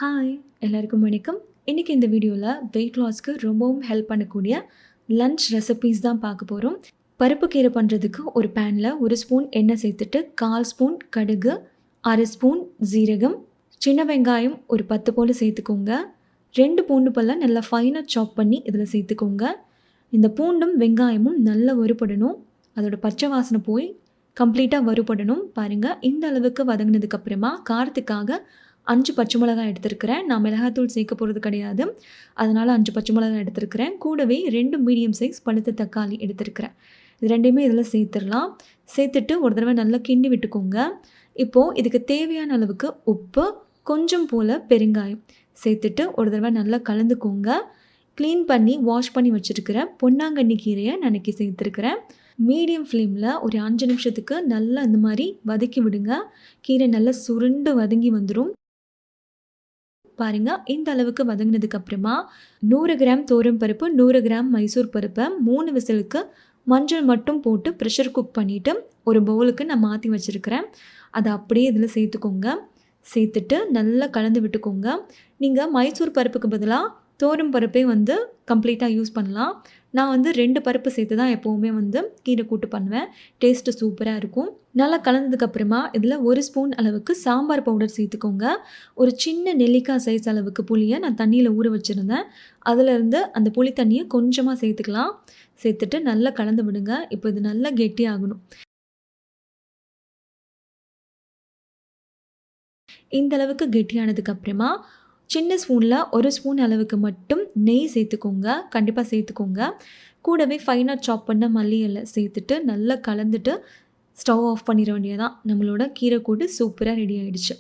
Hi எல்லாருக்கும் வணக்கம். இன்றைக்கி இந்த வீடியோவில் வெயிட் லாஸ்க்கு ரொம்பவும் ஹெல்ப் பண்ணக்கூடிய லன்ச் ரெசிபீஸ் தான் பார்க்க போகிறோம். பருப்பு கீரை பண்ணுறதுக்கு ஒரு பேனில் 1 ஸ்பூன் எண்ணெய் சேர்த்துட்டு 1/4 ஸ்பூன் கடுகு, 1/2 ஸ்பூன் ஜீரகம், சின்ன வெங்காயம் ஒரு 10 போல் சேர்த்துக்கோங்க. 2 பூண்டு பல்லை நல்லா ஃபைனாக சாப் பண்ணி இதில் சேர்த்துக்கோங்க. இந்த பூண்டும் வெங்காயமும் நல்லா வறுபடணும். அதோட பச்சை வாசனை போய் கம்ப்ளீட்டாக வறுபடணும். பாருங்கள், இந்த அளவுக்கு வதங்கினதுக்கப்புறமா காரத்துக்காக 5 பச்சை மிளகாய் எடுத்துருக்கிறேன். நான் மிளகாத்தூள் சேர்க்க போகிறது கிடையாது, அதனால் 5 பச்சை மிளகாய் எடுத்துருக்கிறேன். கூடவே 2 மீடியம் சைஸ் பழுத்த தக்காளி எடுத்துருக்கிறேன். இது ரெண்டையுமே இதில் சேர்த்துடலாம். சேர்த்துட்டு ஒரு தடவை நல்லா கிண்டி விட்டுக்கோங்க. இப்போது இதுக்கு தேவையான அளவுக்கு உப்பு, கொஞ்சம் போல் பெருங்காயம் சேர்த்துட்டு ஒரு தடவை நல்லா கலந்துக்கோங்க. க்ளீன் பண்ணி வாஷ் பண்ணி வச்சுருக்கிற பொன்னாங்கண்ணி கீரையை நனைக்கி சேர்த்துருக்கிறேன். மீடியம் ஃப்ளேமில் ஒரு 5 நிமிஷத்துக்கு நல்லா இந்த மாதிரி வதக்கி விடுங்க. கீரை நல்லா சுருண்டு வதங்கி வந்துடும். பாருங்கள், இந்த அளவுக்கு வதங்கினதுக்கப்புறமா 100 கிராம் பருப்பு, 100 கிராம் மைசூர் பருப்பை 3 விசிலுக்கு மஞ்சள் மட்டும் போட்டு ப்ரெஷர் குக் பண்ணிவிட்டு ஒரு பவுலுக்கு நான் மாற்றி வச்சுருக்கிறேன். அதை அப்படியே இதில் சேர்த்துக்கோங்க. சேர்த்துட்டு நல்லா கலந்து விட்டுக்கோங்க. நீங்கள் மைசூர் பருப்புக்கு பதிலாக பருப்பே கம்ப்ளீட்டாக யூஸ் பண்ணலாம். நான் 2 பருப்பு சேர்த்து தான் எப்போவுமே கீரை கூட்டு பண்ணுவேன். டேஸ்ட்டு சூப்பராக இருக்கும். நல்லா கலந்ததுக்கப்புறமா இதில் 1 ஸ்பூன் அளவுக்கு சாம்பார் பவுடர் சேர்த்துக்கோங்க. ஒரு சின்ன நெல்லிக்காய் சைஸ் அளவுக்கு புளியை நான் தண்ணியில் ஊற வச்சுருந்தேன். அதிலேருந்து அந்த புளி தண்ணியை கொஞ்சமாக சேர்த்துக்கலாம். சேர்த்துட்டு நல்லா கலந்து விடுங்க. இப்போ இது நல்லா கெட்டியாகணும். இந்த அளவுக்கு கெட்டியானதுக்கப்புறமா சின்ன ஸ்பூனில் 1 ஸ்பூன் அளவுக்கு மட்டும் நெய் சேர்த்துக்கோங்க. கண்டிப்பாக சேர்த்துக்கோங்க. கூடவே ஃபைனாக சாப் பண்ண மல்லி இலை சேர்த்துட்டு நல்லா கலந்துட்டு ஸ்டவ் ஆஃப் பண்ணிட வேண்டியதான். நம்மளோட கீரை கூட்டு சூப்பராக ரெடி ஆகிடுச்சு.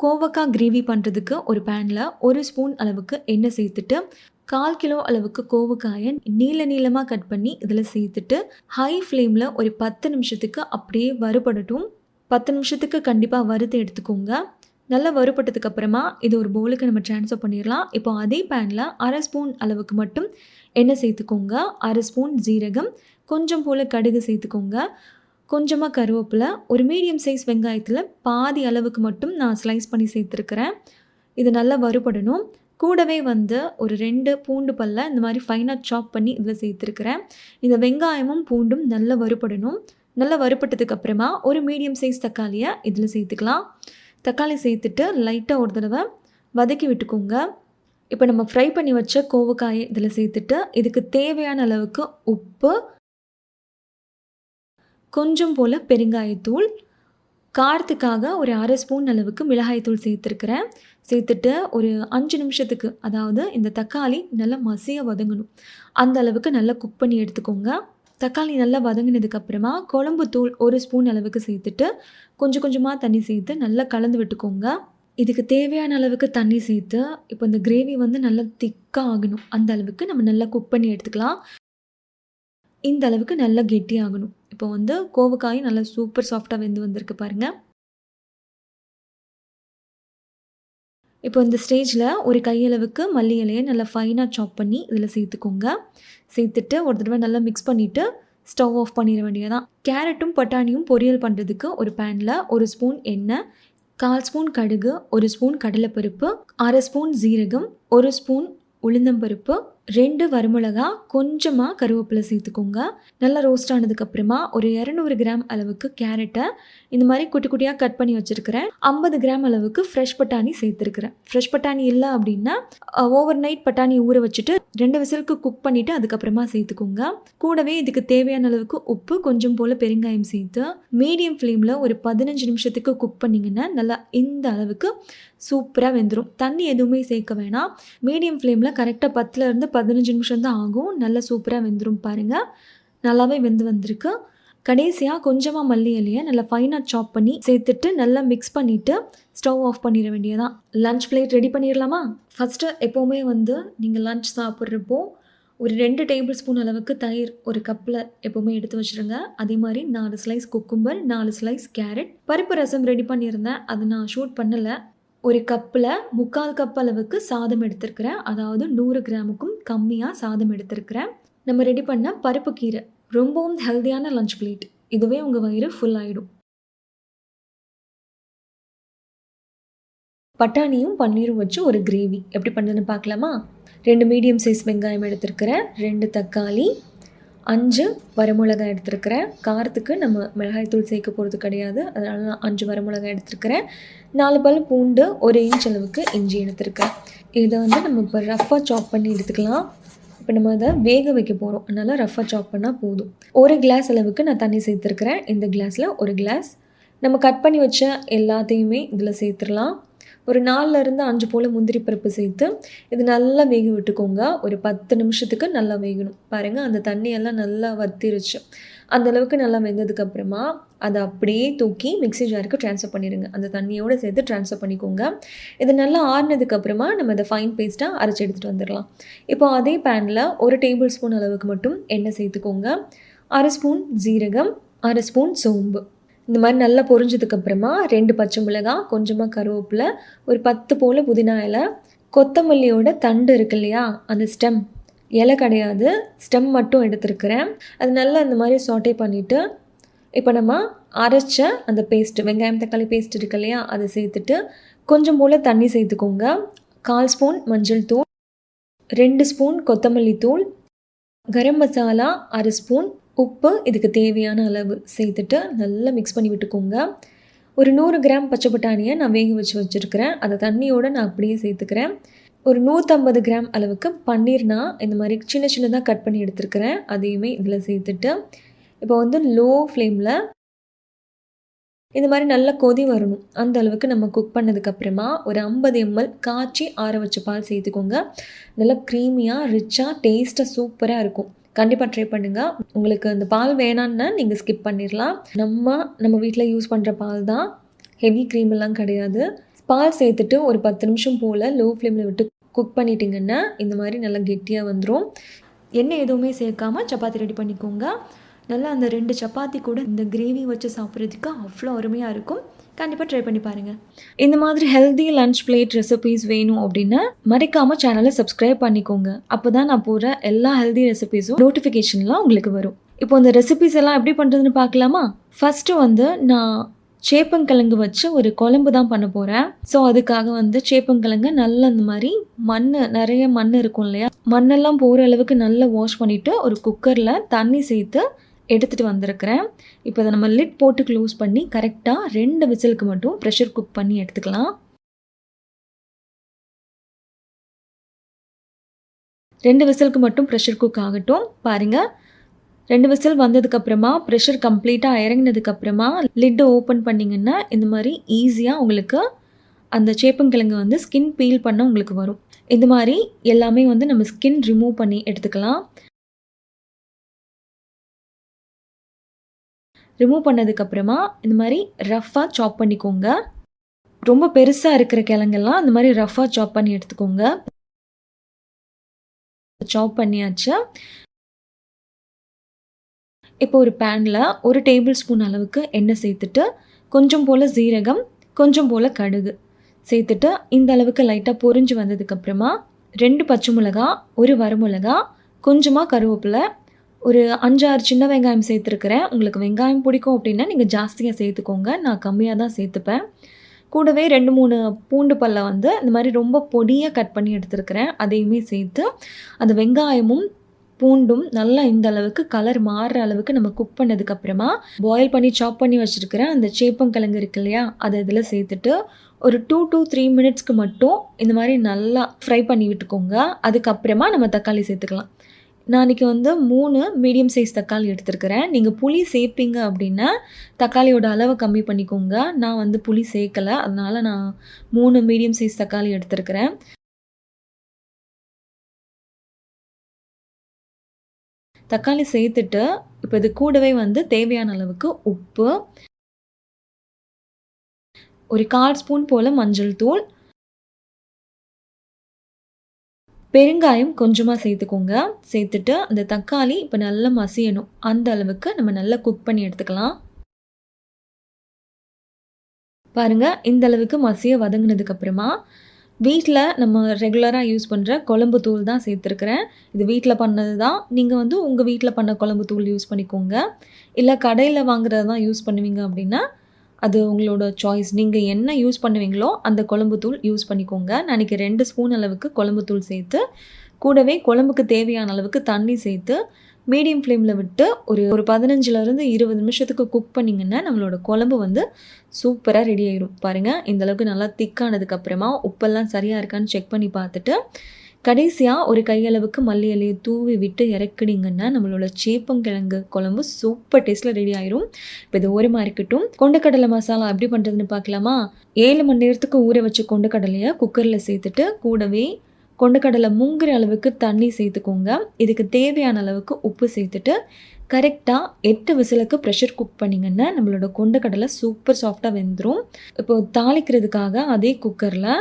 கோவக்காய் கிரேவி பண்ணுறதுக்கு ஒரு பேனில் 1 ஸ்பூன் அளவுக்கு எண்ணெய் சேர்த்துட்டு 1/4 கிலோ அளவுக்கு கோவக்காயை நீளமாக கட் பண்ணி இதில் சேர்த்துட்டு ஹை ஃப்ளேமில் ஒரு 10 நிமிஷத்துக்கு அப்படியே வறுபடட்டும். 10 நிமிஷத்துக்கு கண்டிப்பாக வறுத்து எடுத்துக்கோங்க. நல்லா வறுபட்டதுக்கப்புறமா இது ஒரு பவுலுக்கு நம்ம ட்ரான்ஸ்ஃபர் பண்ணிடலாம். இப்போ அதே பேனில் 1/2 ஸ்பூன் அளவுக்கு மட்டும் எண்ணெய் சேர்த்துக்கோங்க. 1/2 ஸ்பூன் ஜீரகம், கொஞ்சம் போல் கடுகு சேர்த்துக்கோங்க. கொஞ்சமாக கருவேப்பிலை, ஒரு மீடியம் சைஸ் வெங்காயத்தில் பாதி அளவுக்கு மட்டும் நான் ஸ்லைஸ் பண்ணி சேர்த்துருக்கிறேன். இது நல்லா வறுபடணும். கூடவே ஒரு 2 பூண்டு பல்லை இந்த மாதிரி ஃபைனாக சாப் பண்ணி இதில் சேர்த்துருக்கிறேன். இந்த வெங்காயமும் பூண்டும் நல்லா வறுபடணும். நல்லா வறுபட்டதுக்கப்புறமா ஒரு மீடியம் சைஸ் தக்காளியை இதில் சேர்த்துக்கலாம். தக்காளி சேர்த்துட்டு லைட்டாக ஒரு தடவை வதக்கி விட்டுக்கோங்க. இப்போ நம்ம ஃப்ரை பண்ணி வச்ச கோவக்காயை இதில் சேர்த்துட்டு இதுக்கு தேவையான அளவுக்கு உப்பு, கொஞ்சம் போல் பெருங்காயத்தூள், காரத்துக்காக ஒரு 1/2 ஸ்பூன் அளவுக்கு மிளகாய்த்தூள் சேர்த்துருக்கிறேன். சேர்த்துட்டு ஒரு 5 நிமிஷத்துக்கு, அதாவது இந்த தக்காளி நல்லா மசியாக வதங்கணும், அந்த அளவுக்கு நல்லா குக் பண்ணி எடுத்துக்கோங்க. தக்காளி நல்லா வதங்கினதுக்கப்புறமா குழம்பு தூள் 1 ஸ்பூன் அளவுக்கு சேர்த்துட்டு கொஞ்சம் கொஞ்சமாக தண்ணி சேர்த்து நல்லா கலந்து விட்டுக்கோங்க. இதுக்கு தேவையான அளவுக்கு தண்ணி சேர்த்து இப்போ இந்த கிரேவி நல்லா திக்காக ஆகணும். அந்த அளவுக்கு நம்ம நல்லா குக் பண்ணி எடுத்துக்கலாம். இந்த அளவுக்கு நல்லா கெட்டி ஆகணும். இப்போ கோவக்காயும் நல்லா சூப்பர் சாஃப்டாக வெந்து வந்திருக்கு பாருங்கள். இப்போ இந்த ஸ்டேஜில் ஒரு கையளவுக்கு மல்லி இலையை நல்லா ஃபைனாக சாப் பண்ணி இதில் சேர்த்துக்கோங்க. சேர்த்துட்டு ஒரு தடவை நல்லா மிக்ஸ் பண்ணிவிட்டு ஸ்டவ் ஆஃப் பண்ணிட வேண்டியதான். கேரட்டும் பட்டாணியும் பொரியல் பண்ணுறதுக்கு ஒரு பேனில் 1 ஸ்பூன் எண்ணெய், 1/4 ஸ்பூன் கடுகு, 1 ஸ்பூன் கடலைப்பருப்பு, 1/2 ஸ்பூன் ஜீரகம், 1 ஸ்பூன் உளுந்தம்பருப்பு, 2 வரமிளகா, கொஞ்சமாக கருவேப்பிலை சேர்த்துக்கோங்க. நல்லா ரோஸ்ட் ஆனதுக்கப்புறமா ஒரு 200 கிராம் அளவுக்கு கேரட்டை இந்த மாதிரி குட்டி குட்டியாக கட் பண்ணி வச்சுருக்கிறேன். 50 கிராம் அளவுக்கு ஃப்ரெஷ் பட்டாணி சேர்த்துருக்கிறேன். ஃப்ரெஷ் பட்டாணி இல்லை அப்படின்னா ஓவர் நைட் பட்டாணி ஊற வச்சுட்டு 2 விசிலுக்கு குக் பண்ணிவிட்டு அதுக்கப்புறமா சேர்த்துக்கோங்க. கூடவே இதுக்கு தேவையான அளவுக்கு உப்பு, கொஞ்சம் போல் பெருங்காயம் சேர்த்து மீடியம் ஃப்ளேமில் ஒரு 15 நிமிஷத்துக்கு குக் பண்ணிங்கன்னா நல்லா இந்த அளவுக்கு சூப்பராக வெந்துடும். தண்ணி எதுவுமே சேர்க்க வேணாம். மீடியம் ஃப்ளேமில் கரெக்டாக 10லேருந்து 15 நிமிஷம் தான் ஆகும். நல்லா சூப்பராக வெந்துடும் பாருங்கள். நல்லாவே வெந்து வந்திருக்கு. கடைசியாக கொஞ்சமாக மல்லி இலையை நல்லா ஃபைனாக சாப் பண்ணி சேர்த்துட்டு நல்லா மிக்ஸ் பண்ணிவிட்டு ஸ்டவ் ஆஃப் பண்ணிட வேண்டியதான். லன்ச் பிளேட் ரெடி பண்ணிடலாமா? ஃபஸ்ட்டு எப்போவுமே நீங்கள் லன்ச் சாப்பிட்றப்போ ஒரு 2 டேபிள் ஸ்பூன் அளவுக்கு தயிர் ஒரு கப்பில் எப்போவுமே எடுத்து வச்சுருங்க. அதே மாதிரி 4 ஸ்லைஸ் குக்கும்பர், 4 ஸ்லைஸ் கேரட், பருப்பு ரசம் ரெடி பண்ணியிருந்தேன். அது நான் ஷூட் பண்ணலை. ஒரு கப்பில் 3/4 கப் அளவுக்கு சாதம் எடுத்துருக்கிறேன். அதாவது 100 கிராமுக்கும் கம்மியாக சாதம் எடுத்துருக்கிறேன். நம்ம ரெடி பண்ண பருப்பு கீரை ரொம்பவும் ஹெல்த்தியான லன்ச் பிளேட். இதுவே உங்கள் வயிறு ஃபுல் ஆகிடும். பட்டாணியும் பன்னீரும் வச்சு ஒரு கிரேவி எப்படி பண்ணுறதுன்னு பார்க்கலாமா? 2 மீடியம் சைஸ் வெங்காயம் எடுத்துருக்கிறேன், 2 தக்காளி, 5 வரமிளகாய் எடுத்துருக்கிறேன். காரத்துக்கு நம்ம மிளகாய்த்தூள் சேர்க்க போகிறது கிடையாது, அதனால் நான் 5 வரமிளகாய் எடுத்துருக்கிறேன். 4 பல் பூண்டு, 1 இன்ச் அளவுக்கு இஞ்சி எடுத்துருக்கேன். இதை வந்து நம்ம இப்போ ரஃப்பாக சாப் பண்ணி எடுத்துக்கலாம். இப்போ நம்ம அதை வேக வைக்க போகிறோம், அதனால் ரஃப்பாக சாப் பண்ணால் போதும். 1 கிளாஸ் அளவுக்கு நான் தண்ணி சேர்த்துருக்கிறேன். இந்த கிளாஸில் 1 கிளாஸ். நம்ம கட் பண்ணி வச்ச எல்லாத்தையுமே இதில் சேர்த்துடலாம். ஒரு 4லேருந்து 5 போல் முந்திரி பருப்பு சேர்த்து இது நல்லா வேக விட்டுக்கோங்க. ஒரு 10 நிமிஷத்துக்கு நல்லா வேகணும். பாருங்கள், அந்த தண்ணியெல்லாம் நல்லா வத்திருச்சு. அந்தளவுக்கு நல்லா வெந்ததுக்கப்புறமா அதை அப்படியே தூக்கி மிக்ஸி ஜாருக்கு ட்ரான்ஸ்ஃபர் பண்ணிடுங்க. அந்த தண்ணியோடு சேர்த்து ட்ரான்ஸ்ஃபர் பண்ணிக்கோங்க. இது நல்லா ஆறுனதுக்கப்புறமா நம்ம இதை ஃபைன் பேஸ்ட்டாக அரைச்சி எடுத்துகிட்டு வந்துடலாம். இப்போ அதே பேனில் 1 டேபிள் ஸ்பூன் அளவுக்கு மட்டும் எண்ணெய் சேர்த்துக்கோங்க. 1/2 ஸ்பூன் ஜீரகம், 1/2 ஸ்பூன் சோம்பு. இந்த மாதிரி நல்லா பொரிஞ்சதுக்கப்புறமா 2 பச்சை மிளகாய், கொஞ்சமாக கருவேப்பிலை, ஒரு 10 போல் புதினா இலை, கொத்தமல்லியோட தண்டு இருக்கு இல்லையா, அந்த ஸ்டெம், இலை கிடையாது, ஸ்டெம் மட்டும் எடுத்துருக்கிறேன். அது நல்லா இந்த மாதிரி சாட்டே பண்ணிவிட்டு இப்போ நம்ம அரைச்ச அந்த பேஸ்ட்டு, வெங்காயம் தக்காளி பேஸ்ட் இருக்கு இல்லையா, அதை சேர்த்துட்டு கொஞ்சம் போல் தண்ணி சேர்த்துக்கோங்க. 1/4 ஸ்பூன் மஞ்சள் தூள், 2 ஸ்பூன் கொத்தமல்லி தூள், கரம் மசாலா 1/2 ஸ்பூன், உப்பு இதுக்கு தேவையான அளவு சேர்த்துட்டு நல்லா மிக்ஸ் பண்ணி விட்டுக்கோங்க. ஒரு 100 கிராம் பச்சை பட்டாணியை நான் வேக வச்சுருக்கிறேன். அதை தண்ணியோடு நான் அப்படியே சேர்த்துக்கிறேன். ஒரு 150 கிராம் அளவுக்கு பன்னீர் நான் இந்த மாதிரி சின்ன சின்னதாக கட் பண்ணி எடுத்துருக்கிறேன். அதையுமே இதில் சேர்த்துட்டு இப்போ வந்து லோ ஃப்ளேமில் இந்த மாதிரி நல்லா கொதி வரணும். அந்த அளவுக்கு நம்ம குக் பண்ணதுக்கப்புறமா ஒரு 50 ml காய்ச்சி ஆற வச்ச பால் சேர்த்துக்கோங்க. நல்லா க்ரீமியாக ரிச்சாக டேஸ்ட்டாக சூப்பராக இருக்கும். கண்டிப்பாக ட்ரை பண்ணுங்கள். உங்களுக்கு அந்த பால் வேணான்னா நீங்கள் ஸ்கிப் பண்ணிடலாம். நம்ம வீட்டில் யூஸ் பண்ணுற பால் தான், ஹெவி க்ரீம் எல்லாம் கிடையாது. பால் சேர்த்துட்டு ஒரு 10 நிமிஷம் போல் லோ ஃப்ளேமில் விட்டு குக் பண்ணிட்டிங்கன்னா இந்த மாதிரி நல்லா கெட்டியாக வந்துடும். எண்ணெய் எதுவுமே சேர்க்காமல் சப்பாத்தி ரெடி பண்ணிக்கோங்க. நல்லா அந்த 2 சப்பாத்தி கூட இந்த கிரேவி வச்சு சாப்பிட்றதுக்கு அவ்வளோ அருமையாக இருக்கும். கண்டிப்பாக ட்ரை பண்ணி பாருங்கள். இந்த மாதிரி ஹெல்தி லன்ச் பிளேட் ரெசிபீஸ் வேணும் அப்படின்னா மறக்காமல் சேனலை சப்ஸ்கிரைப் பண்ணிக்கோங்க. அப்போ தான் நான் போகிற எல்லா ஹெல்தி ரெசிபீஸும் நோட்டிஃபிகேஷன்லாம் உங்களுக்கு வரும். இப்போ இந்த ரெசிபீஸ் எல்லாம் எப்படி பண்ணுறதுன்னு பார்க்கலாமா? ஃபஸ்ட்டு வந்து நான் சேப்பங்கிழங்கு வச்சு ஒரு குழம்பு தான் பண்ண போகிறேன். ஸோ அதுக்காக வந்து சேப்பங்கிழங்கு நல்லா இந்த மாதிரி நிறைய மண் இருக்கும் இல்லையா, மண்ணெல்லாம் போகிற அளவுக்கு நல்லா வாஷ் பண்ணிவிட்டு ஒரு குக்கரில் தண்ணி சேர்த்து எடுத்துகிட்டு வந்திருக்கிறேன். இப்போ அதை நம்ம லிட் போட்டு க்ளோஸ் பண்ணி கரெக்டாக 2 விசிலுக்கு மட்டும் ப்ரெஷர் குக் பண்ணி எடுத்துக்கலாம். 2 விசிலுக்கு மட்டும் ப்ரெஷர் குக் ஆகட்டும். பாருங்கள், 2 விசில் வந்ததுக்கப்புறமா ப்ரெஷர் கம்ப்ளீட்டாக இறங்கினதுக்கப்புறமா லிட்டு ஓப்பன் பண்ணிங்கன்னா இந்த மாதிரி ஈஸியாக உங்களுக்கு அந்த சேப்பங்கிழங்கு வந்து ஸ்கின் பீல் பண்ண உங்களுக்கு வரும். இந்த மாதிரி எல்லாமே வந்து நம்ம ஸ்கின் ரிமூவ் பண்ணி எடுத்துக்கலாம். ரிமூவ் பண்ணதுக்கப்புறமா இந்த மாதிரி ரஃப்பாக சாப் பண்ணிக்கோங்க. ரொம்ப பெருசாக இருக்கிற கிழங்கெல்லாம் இந்த மாதிரி ரஃப்பாக சாப் பண்ணி எடுத்துக்கோங்க. சாப் பண்ணியாச்சு. இப்போ ஒரு பேனில் 1 டேபிள் ஸ்பூன் அளவுக்கு எண்ணெய் சேர்த்துட்டு கொஞ்சம் போல் ஜீரகம், கொஞ்சம் போல் கடுகு சேர்த்துட்டு இந்த அளவுக்கு லைட்டாக பொரிஞ்சு வந்ததுக்கப்புறமா 2 பச்சை மிளகா, 1 வரமிளகா, கொஞ்சமாக கருவேப்பிலை, ஒரு 5-6 சின்ன வெங்காயம் சேர்த்துருக்கிறேன். உங்களுக்கு வெங்காயம் பிடிக்கும் அப்படின்னா நீங்கள் ஜாஸ்தியாக சேர்த்துக்கோங்க. நான் கம்மியாக தான் சேர்த்துப்பேன். கூடவே 2-3 பூண்டு பல்லை வந்து இந்த மாதிரி ரொம்ப பொடியாக கட் பண்ணி எடுத்துருக்கிறேன். அதையுமே சேர்த்து அந்த வெங்காயமும் பூண்டும் நல்லா இந்த அளவுக்கு கலர் மாறுற அளவுக்கு நம்ம குக் பண்ணதுக்கப்புறமா பாயில் பண்ணி சாப் பண்ணி வச்சுருக்கிறேன் அந்த சேப்பங்கிழங்கு இருக்கு இல்லையா, அதை இதில் சேர்த்துட்டு ஒரு 2 to 3 மினிட்ஸ்க்கு மட்டும் இந்த மாதிரி நல்லா ஃப்ரை பண்ணி விட்டுக்கோங்க. அதுக்கப்புறமா நம்ம தக்காளி சேர்த்துக்கலாம். நான் இன்றைக்கி வந்து 3 மீடியம் சைஸ் தக்காளி எடுத்துருக்கிறேன். நீங்கள் புளி சேர்ப்பீங்க அப்படின்னா தக்காளியோட அளவை கம்மி பண்ணிக்கோங்க. நான் வந்து புளி சேர்க்கலை, அதனால் நான் 3 மீடியம் சைஸ் தக்காளி எடுத்துருக்கிறேன். தக்காளி சேர்த்துட்டு இப்போ இது கூடவே வந்து தேவையான அளவுக்கு உப்பு, ஒரு 1/4 ஸ்பூன் போல் மஞ்சள் தூள், பெருங்காயம் கொஞ்சமாக சேர்த்துக்கோங்க. சேர்த்துட்டு அந்த தக்காளி இப்போ நல்லா மசியணும். அந்த அளவுக்கு நம்ம நல்லா குக் பண்ணி எடுத்துக்கலாம். பாருங்கள், இந்த அளவுக்கு மசிய வதங்கினதுக்கப்புறமா வீட்டில் நம்ம ரெகுலராக யூஸ் பண்ணுற குழம்பு தூள் தான் சேர்த்துருக்குறேன். இது வீட்டில் பண்ணது தான். நீங்கள் வந்து உங்கள் வீட்டில் பண்ண குழம்பு தூள் யூஸ் பண்ணிக்கோங்க. இல்லை கடையில் வாங்குறது தான் யூஸ் பண்ணுவீங்க அப்படின்னா அது உங்களோட சாய்ஸ். நீங்க என்ன யூஸ் பண்ணுவீங்களோ அந்த குழம்பு தூள் யூஸ் பண்ணிக்கோங்க. நான் இன்னைக்கு 2 ஸ்பூன் அளவுக்கு குழம்பு தூள் சேர்த்து, கூடவே குழம்புக்கு தேவையான அளவுக்கு தண்ணி சேர்த்து, மீடியம் ஃப்ளேமில விட்டு ஒரு 15லேருந்து 20 நிமிஷத்துக்கு குக் பண்ணிங்கன்னா, நம்மளோட குழம்பு வந்து சூப்பரா ரெடி ஆயிரும். பாருங்க, இந்த அளவுக்கு நல்லா திக்கானதுக்கப்புறமா உப்பெல்லாம் சரியா இருக்கான்னு செக் பண்ணி பார்த்துட்டு, கடைசியா ஒரு கையளவுக்கு மல்லி இலைய தூவி விட்டு இறக்குனீங்கன்னா, நம்மளோட சேப்பங்கிழங்கு குழம்பு சூப்பர் டேஸ்ட்ல ரெடி ஆயிரும். இப்போ இது ஓரமா இருக்கட்டும். கொண்டைக்கடலை மசாலா எப்படி பண்ணுறதுன்னு பார்க்கலாமா? 7 மணி நேரத்துக்கு ஊற வச்ச கொண்டைக்கடலைய குக்கரில் சேர்த்துட்டு, கூடவே கொண்டைக்கடலை முங்குற அளவுக்கு தண்ணி சேர்த்துக்கோங்க. இதுக்கு தேவையான அளவுக்கு உப்பு சேர்த்துட்டு, கரெக்டாக 8 விசிலுக்கு ப்ரெஷர் குக் பண்ணிங்கன்னா, நம்மளோட கொண்டைக்கடலை சூப்பர் சாஃப்டாக வெந்துடும். இப்போ தாளிக்கிறதுக்காக அதே குக்கரில்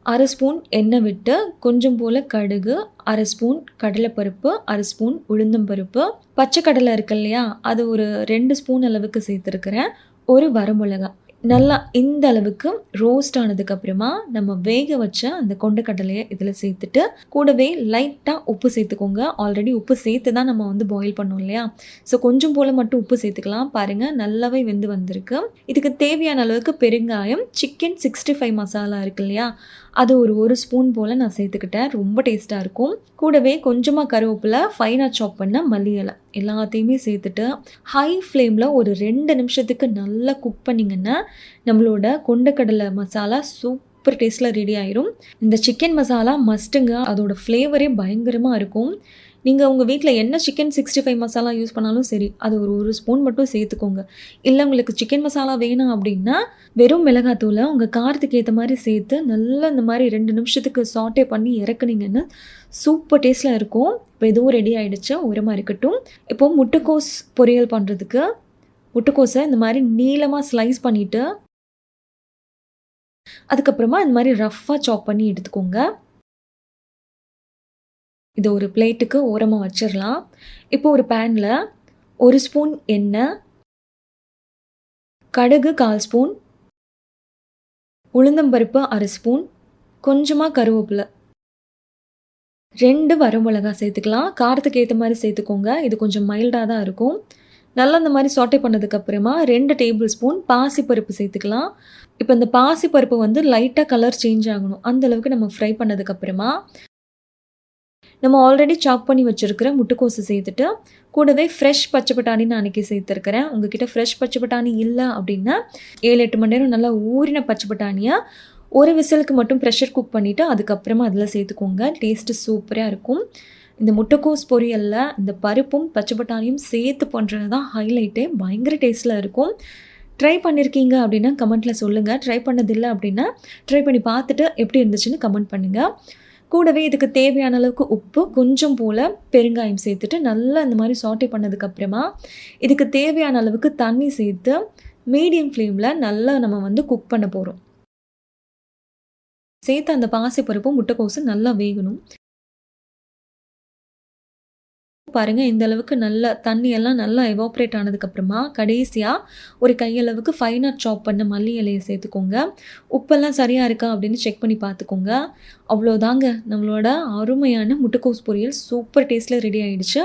1/2 ஸ்பூன் எண்ணெய் விட்டு, கொஞ்சம் போல் கடுகு, 1/2 ஸ்பூன் கடலைப்பருப்பு, 1/2 ஸ்பூன் உளுந்தம்பருப்பு, பச்சை கடலை இருக்கு இல்லையா, அது ஒரு 2 ஸ்பூன் அளவுக்கு சேர்த்துருக்கிறேன். ஒரு வரமிளகா. நல்லா இந்த அளவுக்கு ரோஸ்ட் ஆனதுக்கப்புறமா நம்ம வேக வச்ச அந்த கொண்டைக்கடலையை இதில் சேர்த்துட்டு, கூடவே லைட்டாக உப்பு சேர்த்துக்கோங்க. ஆல்ரெடி உப்பு சேர்த்து தான் நம்ம வந்து பாயில் பண்ணோம் இல்லையா, ஸோ கொஞ்சம் போல் மட்டும் உப்பு சேர்த்துக்கலாம். பாருங்கள், நல்லாவே வெந்து வந்திருக்கு. இதுக்கு தேவையான அளவுக்கு பெருங்காயம், சிக்கன் 65 மசாலா இருக்கு இல்லையா, அது ஒரு ஸ்பூன் போல் நான் சேர்த்துக்கிட்டேன். ரொம்ப டேஸ்ட்டாக இருக்கும். கூடவே கொஞ்சமாக கருவேப்பிலை, ஃபைனாக சாப் பண்ண மல்லி இலை எல்லாத்தையுமே சேர்த்துட்டு ஹை ஃப்ளேமில் ஒரு 2 நிமிஷத்துக்கு நல்லா குக் பண்ணிங்கன்னா, நம்மளோட கொண்டைக்கடலை மசாலா சூப்பர் டேஸ்ட்டில் ரெடி ஆயிரும். இந்த சிக்கன் மசாலா மஸ்ட்டுங்க. அதோட ஃப்ளேவரே பயங்கரமாக இருக்கும். நீங்கள் உங்கள் வீட்டில் என்ன சிக்கன் 65 மசாலா யூஸ் பண்ணாலும் சரி, அது ஒரு ஸ்பூன் மட்டும் சேர்த்துக்கோங்க. இல்லை உங்களுக்கு சிக்கன் மசாலா வேணும் அப்படின்னா, வெறும் மிளகாத்தூளை உங்கள் காரத்துக்கு ஏற்ற மாதிரி சேர்த்து நல்லா இந்த மாதிரி 2 நிமிஷத்துக்கு சாட்டே பண்ணி இறக்குனீங்கன்னா சூப்பர் டேஸ்ட்டில் இருக்கும். இப்போ இதுவும் ரெடி ஆகிடுச்சு, ஓரமாக இருக்கட்டும். இப்போது முட்டைக்கோஸ் பொரியல் பண்ணுறதுக்கு முட்டைக்கோஸை இந்த மாதிரி நீளமாக ஸ்லைஸ் பண்ணிவிட்டு, அதுக்கப்புறமா இந்த மாதிரி ரஃப்பாக சாப் பண்ணி எடுத்துக்கோங்க. இதை ஒரு பிளேட்டுக்கு ஓரமாக வச்சிடலாம். இப்போ ஒரு பேனில் 1 ஸ்பூன் எண்ணெய், கடுகு 1/4 ஸ்பூன், உளுந்தம்பருப்பு 1/2 ஸ்பூன், கொஞ்சமாக கருவேப்பிலை, 2 வரமிளகா சேர்த்துக்கலாம். காரத்துக்கு ஏற்ற மாதிரி சேர்த்துக்கோங்க. இது கொஞ்சம் மைல்டாக தான் இருக்கும். நல்லா இந்த மாதிரி சாட்டே பண்ணதுக்கப்புறமா 2 டேபிள் ஸ்பூன் பாசிப்பருப்பு சேர்த்துக்கலாம். இப்போ இந்த பாசிப்பருப்பு வந்து லைட்டாக கலர் சேஞ்ச் ஆகணும். அந்தளவுக்கு நம்ம ஃப்ரை பண்ணதுக்கப்புறமா நம்ம ஆல்ரெடி சாப் பண்ணி வச்சுருக்கிற முட்டைக்கோஸை சேர்த்துட்டு, கூடவே ஃப்ரெஷ் பச்சை பட்டாணி நான் அன்றைக்கி சேர்த்துருக்கிறேன். உங்ககிட்ட ஃப்ரெஷ் பச்சை பட்டாணி இல்லை அப்படின்னா 7-8 மணி நேரம் நல்லா ஊறின பச்சை பட்டாணியாக ஒரு விசிலுக்கு மட்டும் ப்ரெஷர் குக் பண்ணிவிட்டு அதுக்கப்புறமா அதில் சேர்த்துக்கோங்க. டேஸ்ட்டு சூப்பராக இருக்கும். இந்த முட்டைக்கோஸ் பொரியலில் இந்த பருப்பும் பச்சை பட்டாணியும் சேர்த்து பண்ணுறது தான் ஹைலைட்டே. பயங்கர டேஸ்ட்டில் இருக்கும். ட்ரை பண்ணியிருக்கீங்க அப்படின்னா கமெண்ட்டில் சொல்லுங்கள். ட்ரை பண்ணதில்லை அப்படின்னா ட்ரை பண்ணி பார்த்துட்டு எப்படி இருந்துச்சுன்னு கமெண்ட் பண்ணுங்கள். கூடவே இதுக்கு தேவையான அளவுக்கு உப்பு, கொஞ்சம் போல் பெருங்காயம் சேர்த்துட்டு நல்லா இந்த மாதிரி சாட்டே பண்ணதுக்கப்புறமா இதுக்கு தேவையான அளவுக்கு தண்ணி சேர்த்து மீடியம் ஃப்ளேமில் நல்லா நம்ம வந்து குக் பண்ண போகிறோம். சேர்த்து அந்த பாசிப்பருப்பும் முட்டைக்கோஸும் நல்லா வேகணும். பாருங்கள், இந்த அளவுக்கு நல்லா தண்ணியெல்லாம் நல்லா எவாப்ரேட் ஆனதுக்கப்புறமா கடைசியாக ஒரு கையளவுக்கு ஃபைனாக சாப் பண்ண மல்லி இலையை சேர்த்துக்கோங்க. உப்பெல்லாம் சரியாக இருக்கா அப்படின்னு செக் பண்ணி பார்த்துக்கோங்க. அவ்வளோதாங்க, நம்மளோட அருமையான முட்டைக்கோஸ் பொரியல் சூப்பர் டேஸ்ட்டில் ரெடி ஆகிடுச்சு.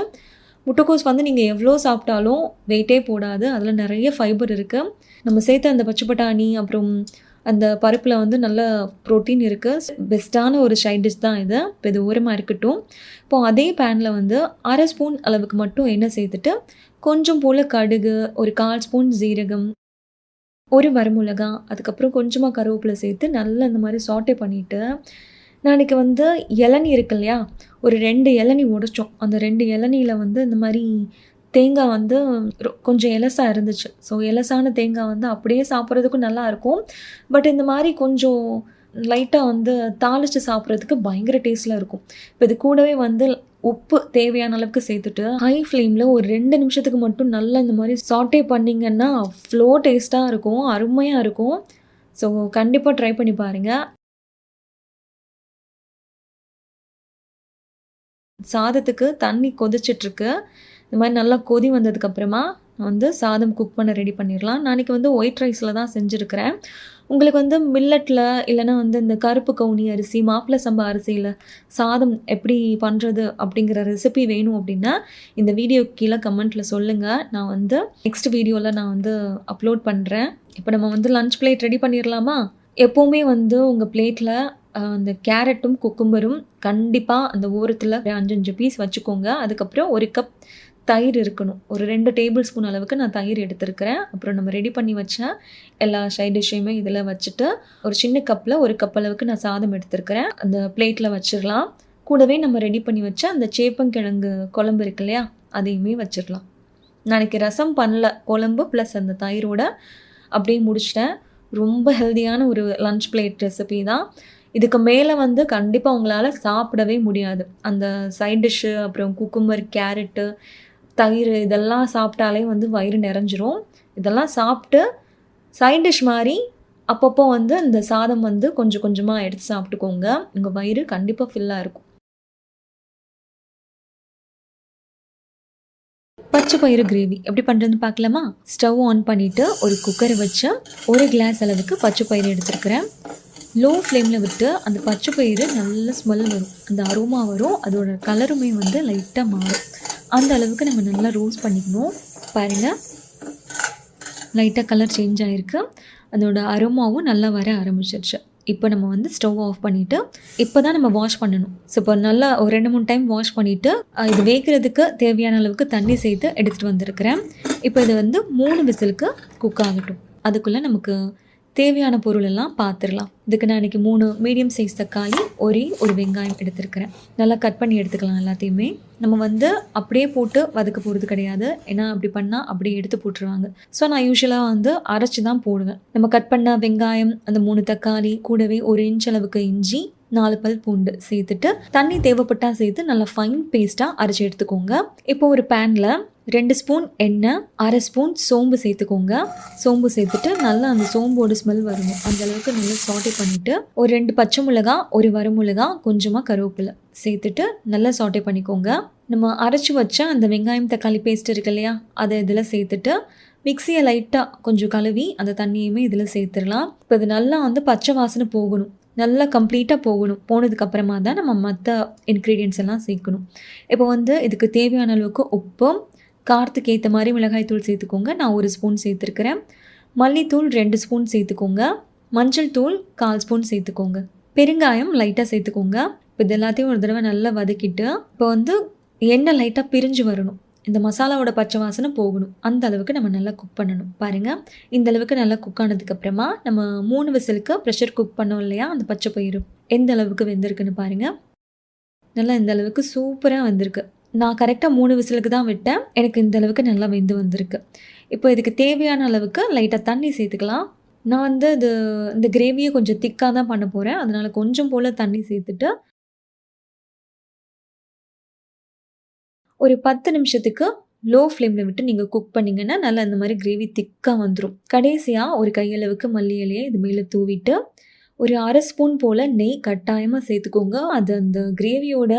முட்டைக்கோஸ் வந்து நீங்கள் எவ்வளோ சாப்பிட்டாலும் வெயிட்டே போடாது. அதில் நிறைய ஃபைபர் இருக்குது. நம்ம சேர்த்த அந்த பச்சை பட்டாணி அப்புறம் அந்த பருப்பில் வந்து நல்ல ப்ரோட்டீன் இருக்குது. பெஸ்ட்டான ஒரு சைட் டிஷ் தான் இது. இப்போ இது ஓரமாக இருக்கட்டும். இப்போது அதே பேனில் வந்து 1/2 ஸ்பூன் அளவுக்கு மட்டும் எண்ணெய் சேர்த்துட்டு, கொஞ்சம் போல் கடுகு, ஒரு 1/4 ஸ்பூன் ஜீரகம், ஒரு வரமிளகா, அதுக்கப்புறம் கொஞ்சமாக கருவேப்பிலை சேர்த்து நல்லா இந்த மாதிரி சாட்டே பண்ணிவிட்டு, நான் இன்றைக்கி வந்து இளநீ இருக்கு இல்லையா, ஒரு 2 இளநீ உடைச்சோம். அந்த 2 இளநியில் வந்து இந்த மாதிரி தேங்காய் வந்து கொஞ்சம் எலசாக இருந்துச்சு. ஸோ எலசான தேங்காய் வந்து அப்படியே சாப்பிட்றதுக்கும் நல்லாயிருக்கும். பட் இந்த மாதிரி கொஞ்சம் லைட்டாக வந்து தாளித்து சாப்பிட்றதுக்கு பயங்கர டேஸ்ட்டில் இருக்கும். இப்போ இது கூடவே வந்து உப்பு தேவையான அளவுக்கு சேர்த்துட்டு ஹை ஃப்ளேமில் ஒரு 2 நிமிஷத்துக்கு மட்டும் நல்லா இந்த மாதிரி சாட்டே பண்ணிங்கன்னா அவ்வளோ டேஸ்ட்டாக இருக்கும், அருமையாக இருக்கும். ஸோ கண்டிப்பாக ட்ரை பண்ணி பாருங்கள். சாதத்துக்கு தண்ணி கொதிச்சிட்ருக்கு. இந்த மாதிரி நல்லா கொதி வந்ததுக்கப்புறமா வந்து சாதம் குக் பண்ண ரெடி பண்ணிடலாம். நான் இன்றைக்கி வந்து ஒயிட் ரைஸில் தான் செஞ்சுருக்கிறேன். உங்களுக்கு வந்து மில்லட்ல இல்லைன்னா வந்து இந்த கருப்பு கவுனி அரிசி, மாப்பிள சம்பா அரிசியில சாதம் எப்படி பண்ணுறது அப்படிங்கிற ரெசிபி வேணும் அப்படின்னா, இந்த வீடியோக்கு கீழே கமெண்ட்டில சொல்லுங்க. நான் வந்து நெக்ஸ்ட் வீடியோவில் நான் வந்து அப்லோட் பண்ணுறேன். இப்போ நம்ம வந்து லஞ்ச் பிளேட் ரெடி பண்ணிடலாமா? எப்போவுமே வந்து உங்கள் பிளேட்டில் அந்த கேரட்டும், குக்கும்பரும் கண்டிப்பா அந்த ஓரத்தில 5, 5 பீஸ் வச்சுக்கோங்க. அதுக்கப்புறம் 1 கப் தயிர் இருக்கணும். ஒரு 2 டேபிள் ஸ்பூன் அளவுக்கு நான் தயிர் எடுத்திருக்கிறேன். அப்புறம் நம்ம ரெடி பண்ணி வச்ச எல்லா சைட் டிஷ்ஷையுமே இதில் வச்சுட்டு, ஒரு சின்ன கப்பில் 1 கப் அளவுக்கு நான் சாதம் எடுத்திருக்கிறேன். அந்த பிளேட்டில் வச்சிடலாம். கூடவே நம்ம ரெடி பண்ணி வச்ச அந்த சேப்பங்கிழங்கு குழம்பு இருக்கு இல்லையா? அதையுமே வச்சிடலாம். நான் இன்னைக்கு ரசம் பண்ணல. குழம்பு ப்ளஸ் அந்த தயிரோட அப்படியே முடிச்சிட்டேன். ரொம்ப ஹெல்தியான ஒரு லஞ்ச் பிளேட் ரெசிபி தான். இதுக்கு மேலே வந்து கண்டிப்பாக உங்களால் சாப்பிடவே முடியாது. அந்த சைட் டிஷ்ஷு, அப்புறம் குக்கும்பர், கேரட்டு, தயிர் இதெல்லாம் சாப்பிட்டாலே வந்து வயிறு நிறைஞ்சிரும். இதெல்லாம் சாப்பிட்டு சைட் டிஷ் மாதிரி அப்பப்போ வந்து இந்த சாதம் வந்து கொஞ்சம் கொஞ்சமாக எடுத்து சாப்பிட்டுக்கோங்க. உங்கள் வயிறு கண்டிப்பாக ஃபில்லாக இருக்கும். பச்சை பயிறு கிரேவி எப்படி பண்ணுறதுன்னு பார்க்கலாமா? ஸ்டவ் ஆன் பண்ணிவிட்டு ஒரு குக்கரை வச்சு 1 கிளாஸ் அளவுக்கு பச்சை பயிறு எடுத்துருக்கிறேன். லோ ஃப்ளேமில் விட்டு அந்த பச்சை பயிறு நல்ல ஸ்மெல் வரும், அந்த அரோமா வரும், அதோட கலருமே வந்து லைட்டாக மாறும். அந்த அளவுக்கு நம்ம நல்லா ரோஸ்ட் பண்ணிக்கணும். பாருங்கள், லைட்டாக கலர் சேஞ்ச் ஆகிருக்கு. அதோட அரோமாவும் நல்லா வர ஆரம்பிச்சிருச்சு. இப்போ நம்ம வந்து ஸ்டவ் ஆஃப் பண்ணிவிட்டு இப்போ தான் நம்ம வாஷ் பண்ணணும். ஸோ இப்போ நல்லா ஒரு 2-3 டைம் வாஷ் பண்ணிவிட்டு இது வேகிறதுக்கு தேவையான அளவுக்கு தண்ணி சேர்த்து எடுத்துகிட்டு வந்திருக்கிறேன். இப்போ இது வந்து 3 விசிலுக்கு குக் ஆகட்டும். அதுக்குள்ளே நமக்கு தேவையான பொருள் எல்லாம் பார்த்துடலாம். இதுக்கு நான் இன்றைக்கி 3 மீடியம் சைஸ் தக்காளி, ஒரே ஒரு வெங்காயம் எடுத்துருக்கிறேன். நல்லா கட் பண்ணி எடுத்துக்கலாம் எல்லாத்தையுமே. நம்ம வந்து அப்படியே போட்டு வதக்க போகிறது கிடையாது. ஏன்னா அப்படி பண்ணால் அப்படியே எடுத்து போட்டுருவாங்க. ஸோ நான் யூஸ்வலாக வந்து அரைச்சி தான் போடுவேன். நம்ம கட் பண்ண வெங்காயம், அந்த 3 தக்காளி, கூடவே 1 இன்ச் அளவுக்கு இஞ்சி, 4 பல் பூண்டு சேர்த்துட்டு தண்ணி தேவைப்பட்டால் சேர்த்து நல்லா ஃபைன் பேஸ்ட்டாக அரைச்சி எடுத்துக்கோங்க. இப்போ ஒரு பேனில் 2 ஸ்பூன் எண்ணெய், 1/2 ஸ்பூன் சோம்பு சேர்த்துக்கோங்க. சோம்பு சேர்த்துட்டு நல்லா அந்த சோம்போட ஸ்மெல் வரணும், அந்த அளவுக்கு நல்லா சாட்டே பண்ணிவிட்டு ஒரு 2 பச்சை மிளகா, 1 வரமிளகா, கொஞ்சமாக கருவேப்பிலை சேர்த்துட்டு நல்லா சாட்டே பண்ணிக்கோங்க. நம்ம அரைச்சி வச்ச அந்த வெங்காயம் தக்காளி பேஸ்ட் இருக்கு இல்லையா, அதை இதில் சேர்த்துட்டு மிக்சியை லைட்டாக கொஞ்சம் கழுவி அந்த தண்ணியுமே இதில் சேர்த்துடலாம். இப்போ இது நல்லா வந்து பச்சை வாசனை போகணும், நல்லா கம்ப்ளீட்டாக போகணும். போனதுக்கப்புறமா தான் நம்ம மற்ற இன்க்ரீடியன்ட்ஸ் எல்லாம் சேர்க்கணும். இப்போ வந்து இதுக்கு தேவையான அளவுக்கு உப்பு, காரத்துக்கு ஏற்ற மாதிரி மிளகாய்த்தூள் சேர்த்துக்கோங்க. நான் 1 ஸ்பூன் சேர்த்துருக்கிறேன். மல்லித்தூள் 2 ஸ்பூன் சேர்த்துக்கோங்க. மஞ்சள் தூள் 1/4 ஸ்பூன் சேர்த்துக்கோங்க. பெருங்காயம் லைட்டாக சேர்த்துக்கோங்க. இப்போ இது எல்லாத்தையும் ஒரு தடவை நல்லா வதக்கிட்டு இப்போ வந்து எண்ணெய் லைட்டாக பிரிஞ்சு வரணும், இந்த மசாலாவோட பச்சை வாசனை போகணும். அந்த அளவுக்கு நம்ம நல்லா குக் பண்ணணும். பாருங்கள், இந்த அளவுக்கு நல்லா குக் ஆனதுக்கப்புறமா நம்ம 3 விசிலுக்கு ப்ரெஷர் குக் பண்ணோம் இல்லையா, அந்த பச்சை பயிறு எந்த அளவுக்கு வெந்திருக்குன்னு பாருங்கள். நல்லா இந்த அளவுக்கு சூப்பராக வந்திருக்கு. நான் கரெக்டாக 3 விசிலுக்கு தான் விட்டேன். எனக்கு இந்த அளவுக்கு நல்லா வெந்து வந்திருக்கு. இப்போ இதுக்கு தேவையான அளவுக்கு லைட்டாக தண்ணி சேர்த்துக்கலாம். நான் வந்து இந்த கிரேவியை கொஞ்சம் திக்காக தான் பண்ண போகிறேன். அதனால் கொஞ்சம் போல் தண்ணி சேர்த்துட்டு ஒரு 10 நிமிஷத்துக்கு லோ ஃப்ளேமில் விட்டு நீங்கள் குக் பண்ணிங்கன்னா நல்லா இந்த மாதிரி கிரேவி திக்காக வந்துடும். கடைசியாக ஒரு கையளவுக்கு மல்லி இலையை இது மேலே தூவிட்டு ஒரு 1/2 ஸ்பூன் போல் நெய் கட்டாயமாக சேர்த்துக்கோங்க. அது அந்த கிரேவியோட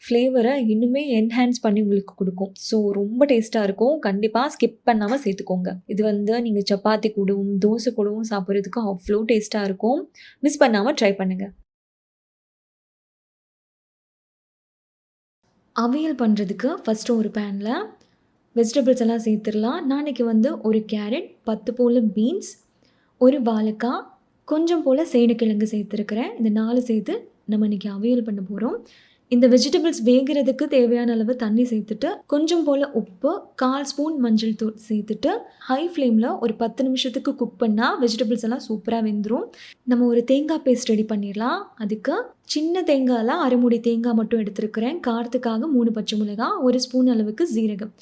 ஃப்ளேவரை இன்னுமே என்ஹான்ஸ் பண்ணி உங்களுக்கு கொடுக்கும். ஸோ ரொம்ப டேஸ்ட்டாக இருக்கும். கண்டிப்பாக ஸ்கிப் பண்ணாமல் சேர்த்துக்கோங்க. இது வந்து நீங்கள் சப்பாத்தி கூடவும் தோசை கூடவும் சாப்பிட்றதுக்கு அவ்வளோ டேஸ்ட்டாக இருக்கும். மிஸ் பண்ணாமல் ட்ரை பண்ணுங்கள். அவியல் பண்ணுறதுக்கு ஃபஸ்ட்டு ஒரு பேனில் வெஜிடபிள்ஸ் எல்லாம் சேர்த்துடலாம். நான் இன்றைக்கி வந்து ஒரு கேரட், 10 போல் பீன்ஸ், ஒரு வாழைக்காய், கொஞ்சம் போல் சேனைக்கிழங்கு சேர்த்துருக்கிறேன். இந்த 4 சேர்த்து நம்ம இன்றைக்கி அவியல் பண்ண போகிறோம். இந்த வெஜிடபிள்ஸ் வேகிறதுக்கு தேவையான அளவு தண்ணி சேர்த்துட்டு கொஞ்சம் போல் உப்பு, 1/4 ஸ்பூன் மஞ்சள் தூள் சேர்த்துட்டு ஹை ஃப்ளேமில் ஒரு 10 நிமிஷத்துக்கு குக் பண்ணால் வெஜிடபிள்ஸ் எல்லாம் சூப்பராக வெந்துடும். நம்ம ஒரு தேங்காய் பேஸ்ட் ரெடி பண்ணிடலாம். அதுக்கு சின்ன தேங்காயில் 1/2 மூடி தேங்காய் மட்டும் எடுத்துருக்கிறேன். காரத்துக்காக 3 பச்சை மிளகாய், 1 ஸ்பூன் அளவுக்கு ஜீரகம்.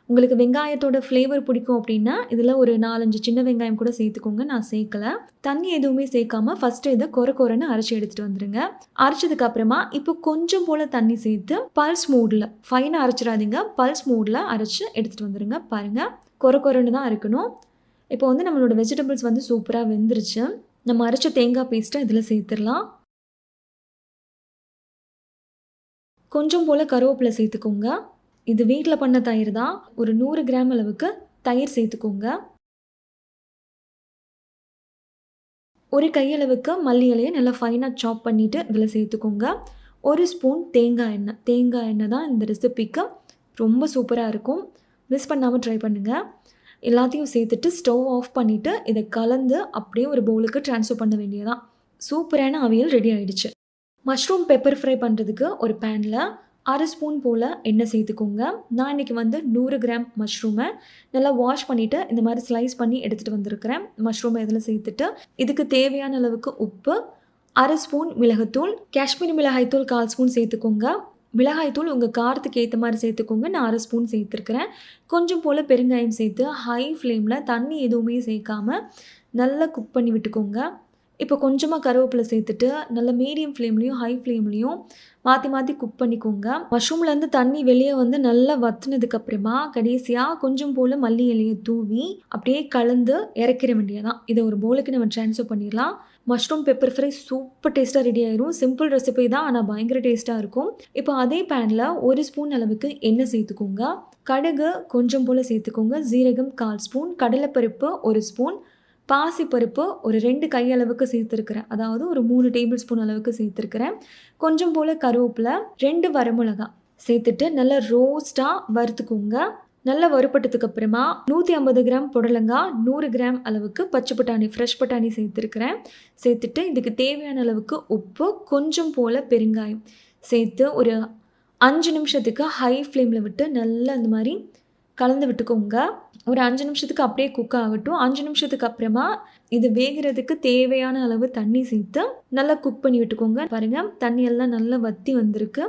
உங்களுக்கு வெங்காயத்தோட ஃப்ளேவர் பிடிக்கும் அப்படின்னா இதில் ஒரு 4-5 சின்ன வெங்காயம் கூட சேர்த்துக்கோங்க. நான் சேர்க்கலை. தண்ணி எதுவுமே சேர்க்காம ஃபஸ்ட்டு இதை கொரன்னு அரைச்சி எடுத்துகிட்டு வந்துடுங்க. அரைச்சதுக்கப்புறமா இப்போ கொஞ்சம் போல் தண்ணி சேர்த்து பல்ஸ் மோடில், ஃபைனாக அரைச்சிடாதீங்க, பல்ஸ் மோடில் அரைச்சி எடுத்துகிட்டு வந்துடுங்க. பாருங்கள், கொரன்னு தான் இருக்கணும். இப்போ வந்து நம்மளோட வெஜிடபிள்ஸ் வந்து சூப்பராக வெந்துருச்சு. நம்ம அரைச்ச தேங்காய் பேஸ்ட்டை இதில் சேர்த்துடலாம். கொஞ்சம் போல் கருவேப்பிலை சேர்த்துக்கோங்க. இது வீட்டில் பண்ண தயிர் தான். ஒரு 100 கிராம் அளவுக்கு தயிர் சேர்த்துக்கோங்க. ஒரு கையளவுக்கு மல்லி இலையை நல்லா ஃபைனாக சாப் பண்ணிவிட்டு இதில் சேர்த்துக்கோங்க. 1 ஸ்பூன் தேங்காய் எண்ணெய். தேங்காய் எண்ணெய் தான் இந்த ரெசிபிக்கு ரொம்ப சூப்பராக இருக்கும். மிஸ் பண்ணாமல் ட்ரை பண்ணுங்கள். எல்லாத்தையும் சேர்த்துட்டு ஸ்டவ் ஆஃப் பண்ணிவிட்டு இதை கலந்து அப்படியே ஒரு பவுலுக்கு ட்ரான்ஸ்ஃபர் பண்ண வேண்டியதான். சூப்பரான அவியல் ரெடி ஆகிடுச்சு. மஷ்ரூம் பெப்பர் ஃப்ரை பண்ணுறதுக்கு ஒரு பேனில் 1/2 ஸ்பூன் போல் எண்ணெய் சேர்த்துக்கோங்க. நான் இன்றைக்கி 100 கிராம் மஷ்ரூமை நல்லா வாஷ் பண்ணிவிட்டு இந்த மாதிரி ஸ்லைஸ் பண்ணி எடுத்துகிட்டு வந்திருக்கிறேன். மஷ்ரூமை இதில் சேர்த்துட்டு இதுக்கு தேவையான அளவுக்கு உப்பு, 1/2 ஸ்பூன் மிளகுத்தூள், காஷ்மீரி மிளகாய்த்தூள் 1/4 ஸ்பூன் சேர்த்துக்கோங்க. மிளகாய்த்தூள் உங்கள் காரத்துக்கு ஏற்ற மாதிரி சேர்த்துக்கோங்க. நான் 1/2 ஸ்பூன் சேர்த்துருக்கிறேன். கொஞ்சம் போல் பெருங்காயம் சேர்த்து ஹை ஃப்ளேமில் தண்ணி எதுவுமே சேர்க்காமல் நல்லா குக் பண்ணி விட்டுக்கோங்க. இப்போ கொஞ்சமாக கருவேப்பிலை சேர்த்துட்டு நல்ல மீடியம் ஃப்ளேம்லேயும் ஹை ஃப்ளேம்லேயும் மாற்றி குக் பண்ணிக்கோங்க. மஷ்ரூம்லேருந்து தண்ணி வெளியே நல்லா வற்றினதுக்கப்புறமா கடைசியாக கொஞ்சம் போல் மல்லி இலையை தூவி அப்படியே கலந்து இறக்கிற வேண்டியதான். இதை ஒரு பவுலுக்கு நம்ம ட்ரான்ஸ்ஃபர் பண்ணிடலாம். மஷ்ரூம் பெப்பர் ஃப்ரை சூப்பர் டேஸ்ட்டாக ரெடி ஆயிரும். சிம்பிள் ரெசிபி தான், ஆனால் பயங்கர டேஸ்ட்டாக இருக்கும். இப்போ அதே பேனில் 1 ஸ்பூன் அளவுக்கு எண்ணெய் சேர்த்துக்கோங்க. கடுகு கொஞ்சம் போல் சேர்த்துக்கோங்க. ஜீரகம் 1/4 ஸ்பூன், கடலைப்பருப்பு 1 ஸ்பூன், பாசிப்பருப்பு ஒரு 2 கையளவுக்கு சேர்த்துருக்கிறேன். அதாவது ஒரு 3 டேபிள் ஸ்பூன் அளவுக்கு சேர்த்துருக்கிறேன். கொஞ்சம் போல் கருவேப்பிலை, 2 வரமிளகாய் சேர்த்துட்டு நல்லா ரோஸ்ட்டாக வறுத்துக்கோங்க. நல்லா வறுப்பட்டதுக்கு அப்புறமா 150 கிராம் புடலங்காய், 100 கிராம் அளவுக்கு பச்சை பட்டாணி, ஃப்ரெஷ் பட்டாணி சேர்த்துருக்கிறேன். சேர்த்துட்டு இதுக்கு தேவையான அளவுக்கு உப்பு, கொஞ்சம் போல் பெருங்காயம் சேர்த்து ஒரு 5 நிமிஷத்துக்கு ஹை ஃப்ளேமில் விட்டு நல்லா இந்த மாதிரி கலந்து விட்டுக்கோங்க. ஒரு 5 நிமிஷத்துக்கு அப்படியே குக் ஆகட்டும். 5 நிமிஷத்துக்கு அப்புறமா இது வேகிறதுக்கு தேவையான அளவு தண்ணி சேர்த்து நல்லா குக் பண்ணி விட்டுக்கோங்க. பாருங்கள், தண்ணியெல்லாம் நல்லா வற்றி வந்திருக்கு.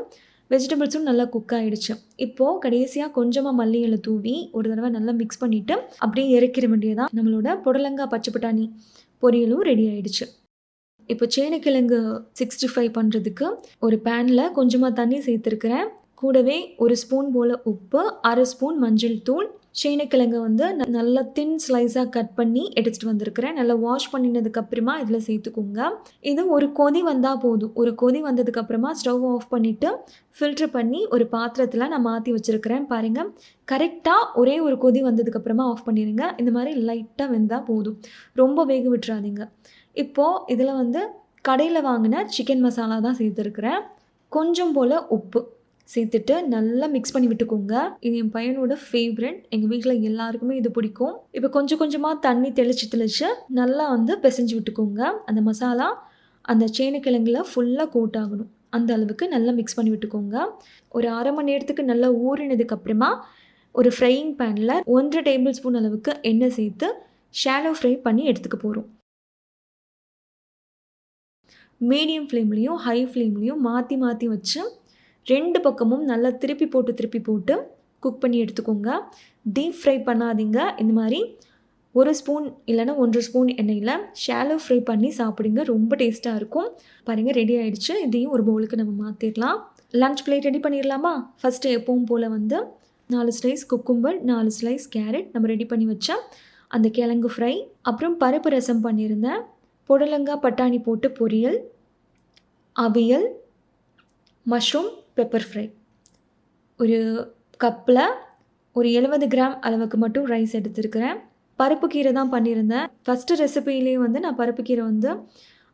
வெஜிடபிள்ஸும் நல்லா குக் ஆகிடுச்சு. இப்போது கடைசியாக கொஞ்சமாக மல்லி இலை தூவி ஒரு தடவை நல்லா மிக்ஸ் பண்ணிவிட்டு அப்படியே இறக்கிற வேண்டியதான். நம்மளோட புடலங்காய் பச்சை பட்டாணி பொரியலும் ரெடி ஆகிடுச்சு. இப்போ சேனைக்கிழங்கு 65 பண்ணுறதுக்கு ஒரு பேனில் கொஞ்சமாக தண்ணி சேர்த்துருக்கிறேன். கூடவே 1 ஸ்பூன் போல் உப்பு, 1/2 ஸ்பூன் மஞ்சள் தூள், சேனைக்கிழங்கு நல்லா தின் ஸ்லைஸாக கட் பண்ணி எடுத்துகிட்டு வந்திருக்கிறேன். நல்லா வாஷ் பண்ணினதுக்கப்புறமா இதில் சேர்த்துக்கோங்க. இது ஒரு கொதி வந்தால் போதும். ஒரு கொதி வந்ததுக்கப்புறமா ஸ்டவ் ஆஃப் பண்ணிவிட்டு ஃபில்ட்ரு பண்ணி ஒரு பாத்திரத்தில் நான் மாற்றி வச்சுருக்கிறேன். பாருங்கள், கரெக்டாக ஒரே ஒரு கொதி வந்ததுக்கப்புறமா ஆஃப் பண்ணிடுங்க. இந்த மாதிரி லைட்டாக வெந்தால் போதும், ரொம்ப வேக விட்டுறாதீங்க. இப்போது இதில் கடையில் வாங்கின சிக்கன் மசாலா தான் சேர்த்துருக்கிறேன். கொஞ்சம் போல் உப்பு சேர்த்துட்டு நல்லா மிக்ஸ் பண்ணி விட்டுக்கோங்க. இது என் பையனோட ஃபேவரட். எங்கள் வீட்டில் எல்லாருக்குமே இது பிடிக்கும். இப்போ கொஞ்சமாக தண்ணி தெளித்து நல்லா பிசைஞ்சு விட்டுக்கோங்க. அந்த மசாலா அந்த சேனைக்கிழங்குல ஃபுல்லாக கோட் ஆகணும். அந்த அளவுக்கு நல்லா மிக்ஸ் பண்ணி விட்டுக்கோங்க. ஒரு 1/2 மணி நேரத்துக்கு நல்லா ஊறினதுக்கப்புறமா ஒரு ஃப்ரையிங் பேனில் 1 டேபிள் ஸ்பூன் அளவுக்கு எண்ணெய் சேர்த்து ஷாலோ ஃப்ரை பண்ணி எடுத்துக்க போகிறோம். மீடியம் ஃப்ளேம்லேயும் ஹை ஃப்ளேம்லேயும் மாற்றி வச்சு 2 பக்கமும் நல்லா திருப்பி போட்டு குக் பண்ணி எடுத்துக்கோங்க. டீப் ஃப்ரை பண்ணாதீங்க. இந்த மாதிரி 1 ஸ்பூன் இல்லைன்னா 1.5 ஸ்பூன் எண்ணெயில் ஷாலோ ஃப்ரை பண்ணி சாப்பிடுங்க. ரொம்ப டேஸ்ட்டாக இருக்கும். பாருங்கள், ரெடி ஆகிடுச்சு. இதையும் ஒரு பவுலுக்கு நம்ம மாற்றிடலாம். லன்ச் பிளேட் ரெடி பண்ணிடலாமா? ஃபஸ்ட்டு எப்பவும் போல் 4 ஸ்லைஸ் குக்கும்பர், 4 ஸ்லைஸ் கேரட் நம்ம ரெடி பண்ணி வச்ச அந்த கிழங்கு ஃப்ரை, அப்புறம் பருப்பு ரசம் பண்ணியிருந்தேன், புடலங்காய் பட்டாணி போட்டு பொரியல், அவியல், மஷ்ரூம் பெப்பர் ஃப்ரை. ஒரு கப்பில் ஒரு 70 கிராம் அளவுக்கு மட்டும் ரைஸ் எடுத்துருக்கிறேன். பருப்பு கீரை தான் பண்ணியிருந்தேன். ஃபஸ்ட்டு ரெசிபிலேயே நான் பருப்பு கீரை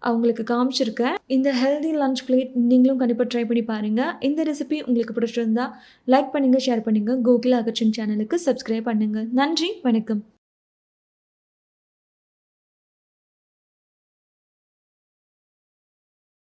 அவங்களுக்கு காமிச்சிருக்கேன். இந்த ஹெல்தி லன்ச் பிளேட் நீங்களும் கண்டிப்பாக ட்ரை பண்ணி பாருங்கள். இந்த ரெசிபி உங்களுக்கு பிடிச்சிருந்தா லைக் பண்ணுங்கள், ஷேர் பண்ணுங்கள். கோகிலா கிச்சன் சேனலுக்கு சப்ஸ்கிரைப் பண்ணுங்கள். நன்றி, வணக்கம்.